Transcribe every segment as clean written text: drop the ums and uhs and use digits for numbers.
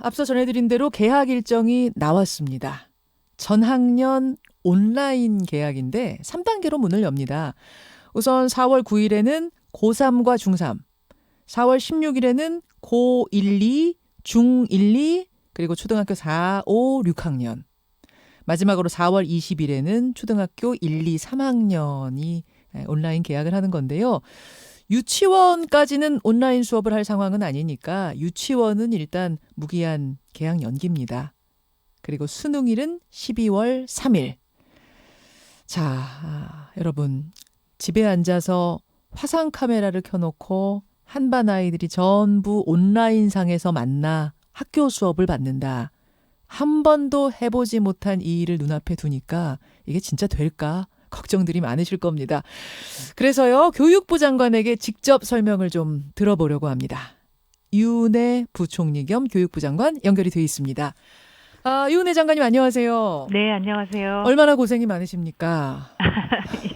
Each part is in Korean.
앞서 전해드린 대로 개학 일정이 나왔습니다. 전학년 온라인 개학인데 3단계로 문을 엽니다. 우선 4월 9일에는 고3과 중3, 4월 16일에는 고1, 2, 중1, 2, 그리고 초등학교 4, 5, 6학년. 마지막으로 4월 20일에는 초등학교 1, 2, 3학년이 온라인 개학을 하는 건데요. 유치원까지는 온라인 수업을 할 상황은 아니니까 유치원은 일단 무기한 개학 연기입니다. 그리고 수능일은 12월 3일. 자, 여러분 집에 앉아서 화상 카메라를 켜놓고 한반 아이들이 전부 온라인상에서 만나 학교 수업을 받는다. 한 번도 해보지 못한 이 일을 눈앞에 두니까 이게 진짜 될까? 걱정들이 많으실 겁니다. 그래서요, 교육부 장관에게 직접 설명을 좀 들어보려고 합니다. 유은혜 부총리 겸 교육부 장관 연결이 돼 있습니다. 유은혜 장관님 안녕하세요. 네, 안녕하세요. 얼마나 고생이 많으십니까?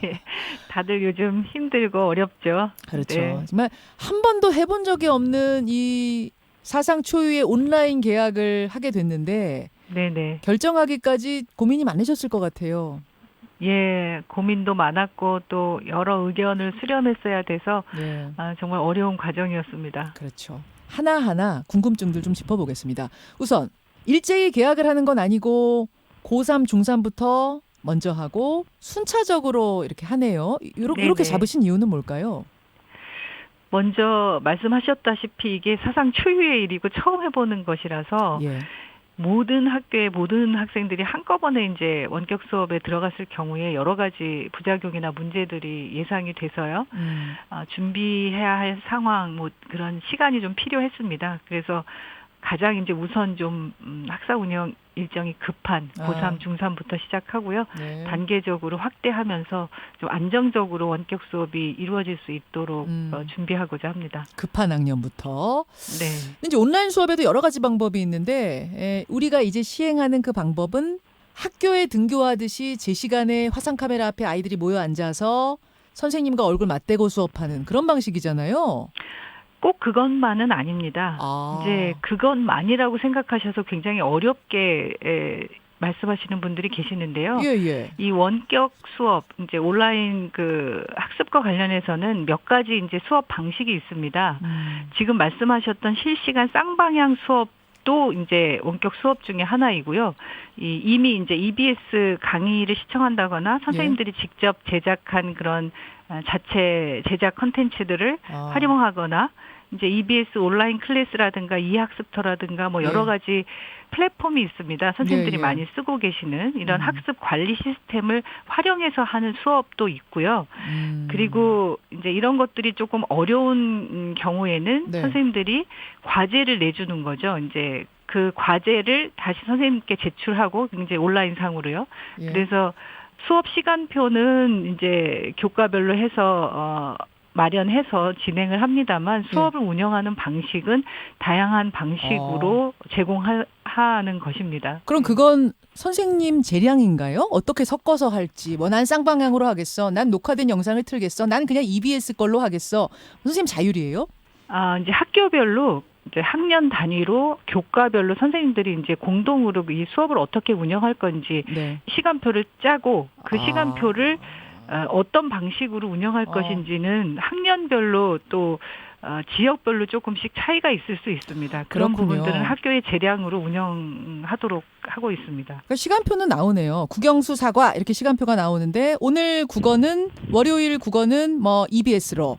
예, 다들 요즘 힘들고 어렵죠. 그렇죠. 네. 정말 한 번도 해본 적이 없는 이 사상 초유의 온라인 계약을 하게 됐는데 네네. 결정하기까지 고민이 많으셨을 것 같아요. 예, 고민도 많았고 또 여러 의견을 수렴했어야 돼서 네, 정말 어려운 과정이었습니다. 그렇죠. 하나하나 궁금증들 좀 짚어보겠습니다. 우선 일제히 계약을 하는 건 아니고 고3, 중3부터 먼저 하고 순차적으로 이렇게 하네요. 이렇게 네네. 잡으신 이유는 뭘까요? 먼저 말씀하셨다시피 이게 사상 초유의 일이고 처음 해보는 것이라서 예. 모든 학교의 모든 학생들이 한꺼번에 이제 원격 수업에 들어갔을 경우에 여러 가지 부작용이나 문제들이 예상이 돼서요. 준비해야 할 상황, 뭐 그런 시간이 좀 필요했습니다. 그래서 가장 이제 우선 좀 학사 운영 일정이 급한 고3, 중3부터 시작하고요. 네. 단계적으로 확대하면서 좀 안정적으로 원격 수업이 이루어질 수 있도록 준비하고자 합니다. 급한 학년부터. 네. 근데 이제 온라인 수업에도 여러 가지 방법이 있는데 우리가 이제 시행하는 그 방법은 학교에 등교하듯이 제 시간에 화상 카메라 앞에 아이들이 모여 앉아서 선생님과 얼굴 맞대고 수업하는 그런 방식이잖아요. 꼭 그것만은 아닙니다. 이제 그것만이라고 생각하셔서 굉장히 어렵게 말씀하시는 분들이 계시는데요. 예. 이 원격 수업, 이제 온라인 그 학습과 관련해서는 몇 가지 이제 수업 방식이 있습니다. 지금 말씀하셨던 실시간 쌍방향 수업도 이제 원격 수업 중에 하나이고요. 이미 이제 EBS 강의를 시청한다거나 선생님들이 직접 제작한 그런 자체 제작 컨텐츠들을 활용하거나 이제 EBS 온라인 클래스라든가 이학습터라든가 뭐 여러 가지 플랫폼이 있습니다. 선생님들이 많이 쓰고 계시는 이런 학습 관리 시스템을 활용해서 하는 수업도 있고요. 그리고 이제 이런 것들이 조금 어려운 경우에는 선생님들이 과제를 내주는 거죠. 이제 그 과제를 다시 선생님께 제출하고 이제 온라인 상으로요. 그래서 수업 시간표는 이제 교과별로 해서 마련해서 진행을 합니다만 수업을 운영하는 방식은 다양한 방식으로 제공하는 것입니다. 그럼 그건 선생님 재량인가요? 어떻게 섞어서 할지. 뭐 난 쌍방향으로 하겠어. 난 녹화된 영상을 틀겠어. 난 그냥 EBS 걸로 하겠어. 선생님 자율이에요? 이제 학교별로 이제 학년 단위로 교과별로 선생님들이 이제 공동으로 이 수업을 어떻게 운영할 건지 시간표를 짜고 그 시간표를 어떤 방식으로 운영할 것인지는 학년별로 또 지역별로 조금씩 차이가 있을 수 있습니다. 그런 부분들은 학교의 재량으로 운영하도록 하고 있습니다. 그러니까 시간표는 나오네요. 국영수 사과 이렇게 시간표가 나오는데 오늘 국어는 월요일 국어는 뭐 EBS로.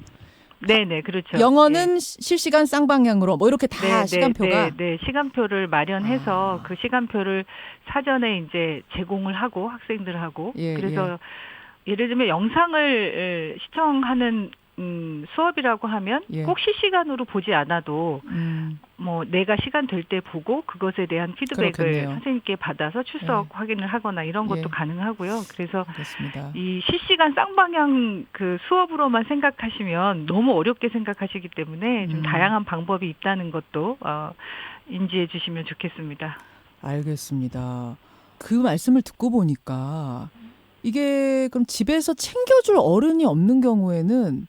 네네, 그렇죠. 영어는 실시간 쌍방향으로 뭐 이렇게 다 시간표가. 네, 시간표를 마련해서 그 시간표를 사전에 이제 제공을 하고 학생들하고 그래서 예를 들면 영상을 시청하는 수업이라고 하면 꼭 실시간으로 보지 않아도 뭐 내가 시간 될 때 보고 그것에 대한 피드백을 그렇겠네요. 선생님께 받아서 출석 확인을 하거나 이런 것도 가능하고요. 그래서 알겠습니다. 이 실시간 쌍방향 그 수업으로만 생각하시면 너무 어렵게 생각하시기 때문에 좀 다양한 방법이 있다는 것도 인지해 주시면 좋겠습니다. 알겠습니다. 그 말씀을 듣고 보니까 이게 그럼 집에서 챙겨줄 어른이 없는 경우에는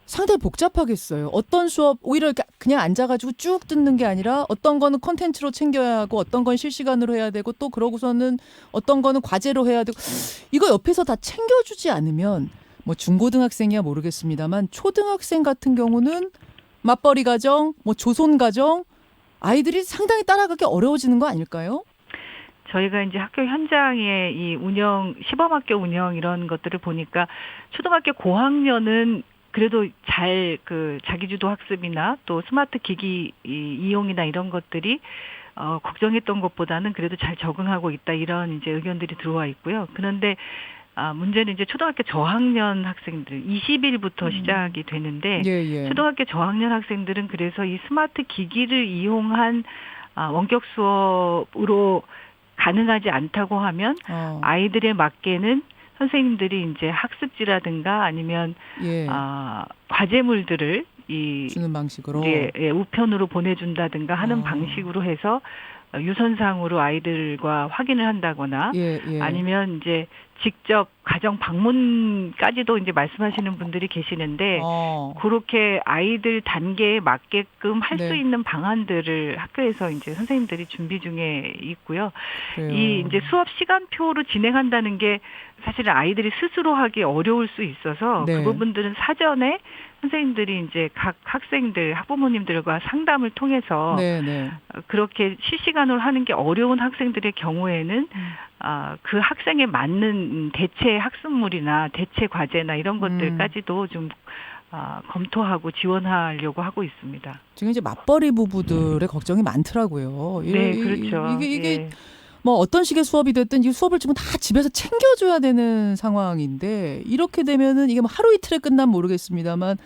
상당히 복잡하겠어요. 어떤 수업 오히려 이렇게 그냥 앉아가지고 쭉 듣는 게 아니라 어떤 거는 콘텐츠로 챙겨야 하고 어떤 건 실시간으로 해야 되고 또 그러고서는 어떤 거는 과제로 해야 되고 이거 옆에서 다 챙겨주지 않으면 뭐 중고등학생이야 모르겠습니다만 초등학생 같은 경우는 맞벌이 가정, 뭐 조손 가정 아이들이 상당히 따라가기 어려워지는 거 아닐까요? 저희가 이제 학교 현장에 이 운영, 시범학교 운영 이런 것들을 보니까 초등학교 고학년은 그래도 잘 그 자기주도 학습이나 또 스마트 기기 이용이나 이런 것들이 걱정했던 것보다는 그래도 잘 적응하고 있다 이런 이제 의견들이 들어와 있고요. 그런데 문제는 이제 초등학교 저학년 학생들 20일부터 시작이 되는데 예, 예. 초등학교 저학년 학생들은 그래서 이 스마트 기기를 이용한 원격 수업으로 가능하지 않다고 하면 아이들에 맞게는 선생님들이 이제 학습지라든가 아니면 예. 과제물들을 주는 방식으로 우편으로 보내준다든가 하는 방식으로 해서 유선상으로 아이들과 확인을 한다거나 예, 예. 아니면 이제 직접 가정 방문까지도 이제 말씀하시는 분들이 계시는데 그렇게 아이들 단계에 맞게끔 할 수 네. 있는 방안들을 학교에서 이제 선생님들이 준비 중에 있고요. 그래요. 이 이제 수업 시간표로 진행한다는 게 사실은 아이들이 스스로 하기 어려울 수 있어서 네. 그 부분들은 사전에 선생님들이 이제 각 학생들, 학부모님들과 상담을 통해서 네, 네. 그렇게 실시간으로 하는 게 어려운 학생들의 경우에는 그 학생에 맞는 대체 학습물이나 대체 과제나 이런 것들까지도 좀 검토하고 지원하려고 하고 있습니다. 지금 이제 맞벌이 부부들의 걱정이 많더라고요. 네, 그렇죠. 이게 뭐 어떤 식의 수업이 됐든 이 수업을 지금 다 집에서 챙겨줘야 되는 상황인데 이렇게 되면은 이게 뭐 하루 이틀에 끝나면 모르겠습니다만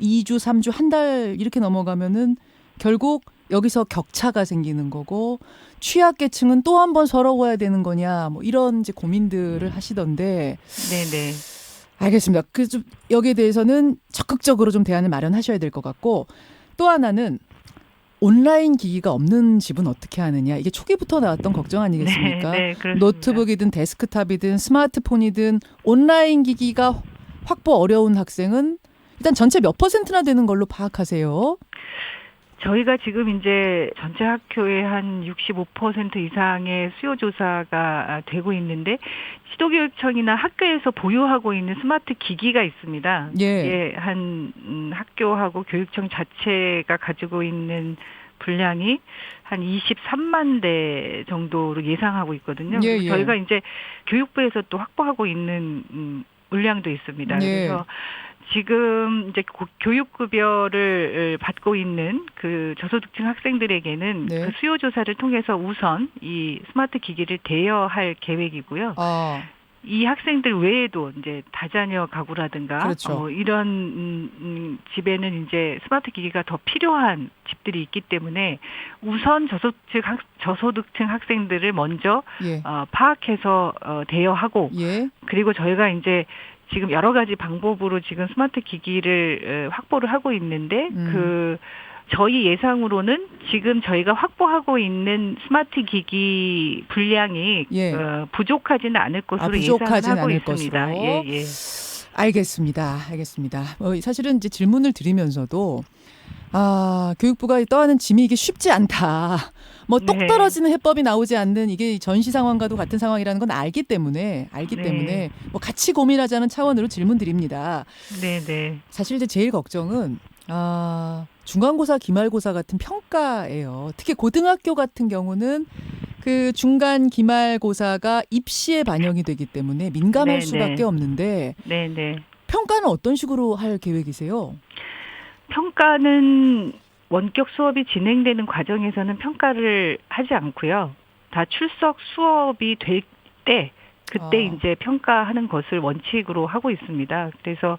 2주, 3주, 한 달 이렇게 넘어가면은 결국 여기서 격차가 생기는 거고 취약계층은 또 한 번 서러워야 되는 거냐 뭐 이런 이제 고민들을 하시던데. 네네. 알겠습니다. 그 좀 여기에 대해서는 적극적으로 좀 대안을 마련하셔야 될 것 같고 또 하나는 온라인 기기가 없는 집은 어떻게 하느냐. 이게 초기부터 나왔던 걱정 아니겠습니까? 네, 그렇습니다. 노트북이든 데스크탑이든 스마트폰이든 온라인 기기가 확보 어려운 학생은 일단 전체 몇 %나 되는 걸로 파악하세요? 저희가 지금 이제 전체 학교의 한 65% 이상의 수요 조사가 되고 있는데 시도교육청이나 학교에서 보유하고 있는 스마트 기기가 있습니다. 예. 한 학교하고 교육청 자체가 가지고 있는 분량이 한 23만 대 정도로 예상하고 있거든요. 예, 그리고 예. 저희가 이제 교육부에서 또 확보하고 있는 물량도 있습니다. 예. 그래서 지금 이제 교육급여를 받고 있는 그 저소득층 학생들에게는 네. 그 수요 조사를 통해서 우선 이 스마트 기기를 대여할 계획이고요. 이 학생들 외에도 이제 다자녀 가구라든가 그렇죠. 이런 집에는 이제 스마트 기기가 더 필요한 집들이 있기 때문에 우선 저소득층 학생들을 먼저 예. 파악해서 대여하고 예. 그리고 저희가 이제 지금 여러 가지 방법으로 지금 스마트 기기를 확보를 하고 있는데 저희 예상으로는 지금 저희가 확보하고 있는 스마트 기기 분량이 예. 부족하지는 않을 것으로 부족하진 예상을 하고 않을 있습니다. 것으로. 예. 알겠습니다. 사실은 이제 질문을 드리면서도 교육부가 떠하는 짐이 이게 쉽지 않다. 뭐 똑 네. 떨어지는 해법이 나오지 않는 이게 전시 상황과도 같은 상황이라는 건 알기 때문에 뭐 같이 고민하자는 차원으로 질문 드립니다. 네. 사실 이제 제일 걱정은 중간고사, 기말고사 같은 평가예요. 특히 고등학교 같은 경우는 그 중간 기말고사가 입시에 반영이 되기 때문에 민감할 수밖에 없는데 네. 평가는 어떤 식으로 할 계획이세요? 평가는 원격 수업이 진행되는 과정에서는 평가를 하지 않고요. 다 출석 수업이 될 때 그때 이제 평가하는 것을 원칙으로 하고 있습니다. 그래서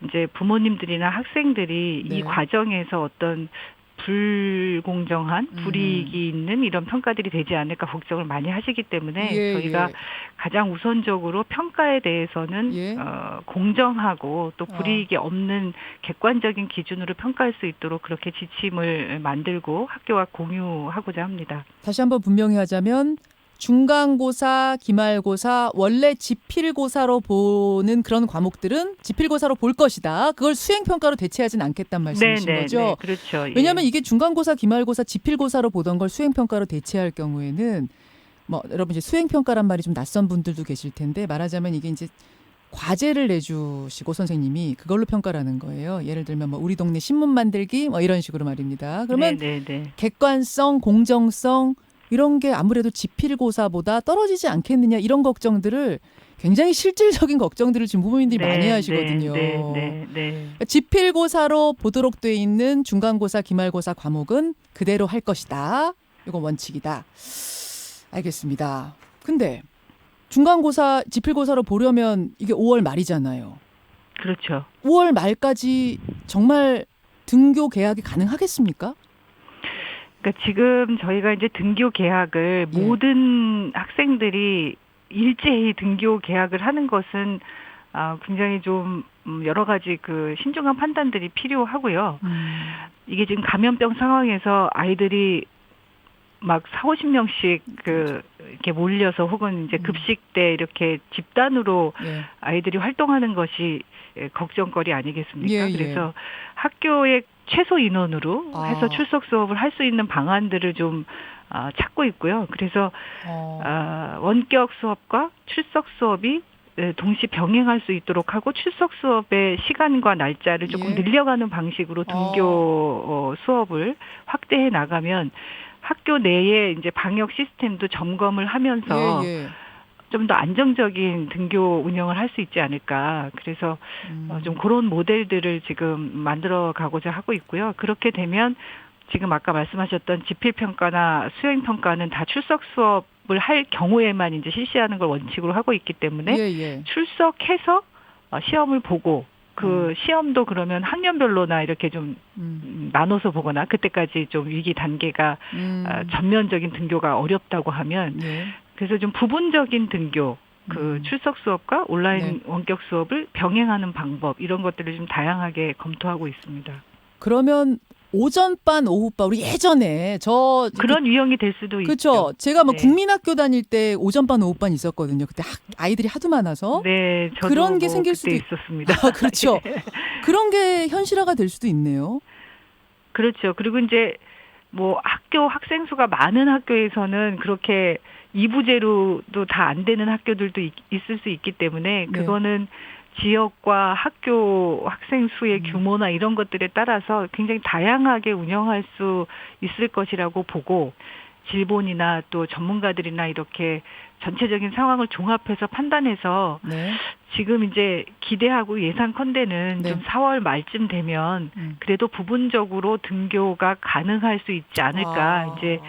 이제 부모님들이나 학생들이 이 과정에서 어떤 불공정한 불이익이 있는 이런 평가들이 되지 않을까 걱정을 많이 하시기 때문에 저희가 가장 우선적으로 평가에 대해서는 공정하고 또 불이익이 없는 객관적인 기준으로 평가할 수 있도록 그렇게 지침을 만들고 학교와 공유하고자 합니다. 다시 한번 분명히 하자면 중간고사, 기말고사, 원래 지필고사로 보는 그런 과목들은 지필고사로 볼 것이다. 그걸 수행평가로 대체하진 않겠다는 말씀이신 거죠? 네, 그렇죠. 예. 왜냐하면 이게 중간고사, 기말고사, 지필고사로 보던 걸 수행평가로 대체할 경우에는 뭐 여러분 이제 수행평가란 말이 좀 낯선 분들도 계실 텐데 말하자면 이게 이제 과제를 내주시고 선생님이 그걸로 평가를 하는 거예요. 예를 들면 뭐 우리 동네 신문 만들기 뭐 이런 식으로 말입니다. 그러면 객관성, 공정성 이런 게 아무래도 지필고사보다 떨어지지 않겠느냐 이런 걱정들을 굉장히 실질적인 걱정들을 지금 부모님들이 많이 하시거든요. 지필고사로 보도록 돼 있는 중간고사, 기말고사 과목은 그대로 할 것이다. 이건 원칙이다. 알겠습니다. 근데 중간고사, 지필고사로 보려면 이게 5월 말이잖아요. 그렇죠. 5월 말까지 정말 등교 개학이 가능하겠습니까? 그러니까 지금 저희가 이제 등교 개학을 모든 학생들이 일제히 등교 개학을 하는 것은 굉장히 좀 여러 가지 그 신중한 판단들이 필요하고요. 이게 지금 감염병 상황에서 아이들이 막 40~50명씩 이렇게 몰려서 혹은 이제 급식 때 이렇게 집단으로 아이들이 활동하는 것이 걱정거리 아니겠습니까? 그래서 학교의 최소 인원으로 해서 출석 수업을 할 수 있는 방안들을 좀 찾고 있고요. 그래서 원격 수업과 출석 수업이 동시 병행할 수 있도록 하고 출석 수업의 시간과 날짜를 조금 늘려가는 방식으로 등교 수업을 확대해 나가면 학교 내에 이제 방역 시스템도 점검을 하면서 좀 더 안정적인 등교 운영을 할 수 있지 않을까. 그래서 좀 그런 모델들을 지금 만들어 가고자 하고 있고요. 그렇게 되면 지금 아까 말씀하셨던 지필평가나 수행평가는 다 출석 수업을 할 경우에만 이제 실시하는 걸 원칙으로 하고 있기 때문에 출석해서 시험을 보고 그 시험도 그러면 학년별로나 이렇게 좀 나눠서 보거나 그때까지 좀 위기 단계가 전면적인 등교가 어렵다고 하면 그래서 좀 부분적인 등교 그 출석 수업과 온라인 원격 수업을 병행하는 방법 이런 것들을 좀 다양하게 검토하고 있습니다. 그러면 오전반, 오후반 우리 예전에 그런 유형이 될 수도 그렇죠. 있죠. 제가 뭐 국민학교 다닐 때 오전반, 오후반 있었거든요. 그때 아이들이 하도 많아서 저도 그런 게 생길 수도 있었습니다. 그렇죠. 그런 게 현실화가 될 수도 있네요. 그렇죠. 그리고 이제 뭐 학교 학생 수가 많은 학교에서는 그렇게 2부제로도 다 안 되는 학교들도 있을 수 있기 때문에 그거는 지역과 학교 학생 수의 규모나 이런 것들에 따라서 굉장히 다양하게 운영할 수 있을 것이라고 보고 질본이나 또 전문가들이나 이렇게 전체적인 상황을 종합해서 판단해서 지금 이제 기대하고 예상컨대는 좀 4월 말쯤 되면 그래도 부분적으로 등교가 가능할 수 있지 않을까 이제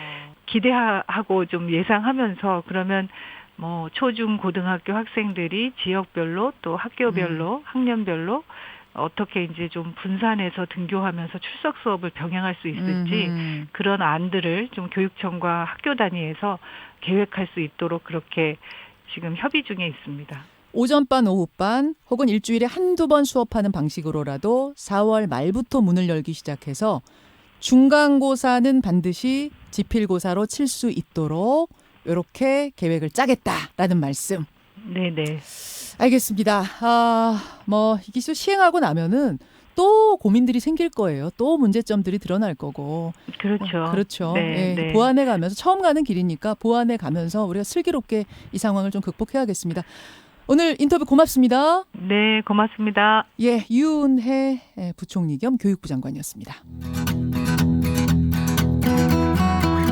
기대하고 좀 예상하면서 그러면 뭐 초중 고등학교 학생들이 지역별로 또 학교별로 학년별로 어떻게 이제 좀 분산해서 등교하면서 출석 수업을 병행할 수 있을지 그런 안들을 좀 교육청과 학교 단위에서 계획할 수 있도록 그렇게 지금 협의 중에 있습니다. 오전반, 오후반 혹은 일주일에 한두 번 수업하는 방식으로라도 4월 말부터 문을 열기 시작해서 중간고사는 반드시 지필고사로 칠 수 있도록 이렇게 계획을 짜겠다라는 말씀. 네네. 알겠습니다. 뭐 이게 시행하고 나면은 또 고민들이 생길 거예요. 또 문제점들이 드러날 거고. 그렇죠. 그렇죠. 보완해 가면서 처음 가는 길이니까 보완해 가면서 우리가 슬기롭게 이 상황을 좀 극복해야겠습니다. 오늘 인터뷰 고맙습니다. 네, 고맙습니다. 유은혜 부총리 겸 교육부 장관이었습니다.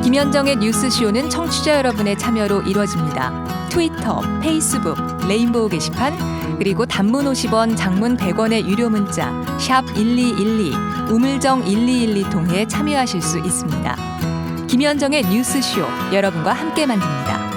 김현정의 뉴스쇼는 청취자 여러분의 참여로 이루어집니다. 트위터, 페이스북, 레인보우 게시판, 그리고 단문 50원, 장문 100원의 유료 문자 샵 1212, 우물정 1212 통해 참여하실 수 있습니다. 김현정의 뉴스쇼, 여러분과 함께 만듭니다.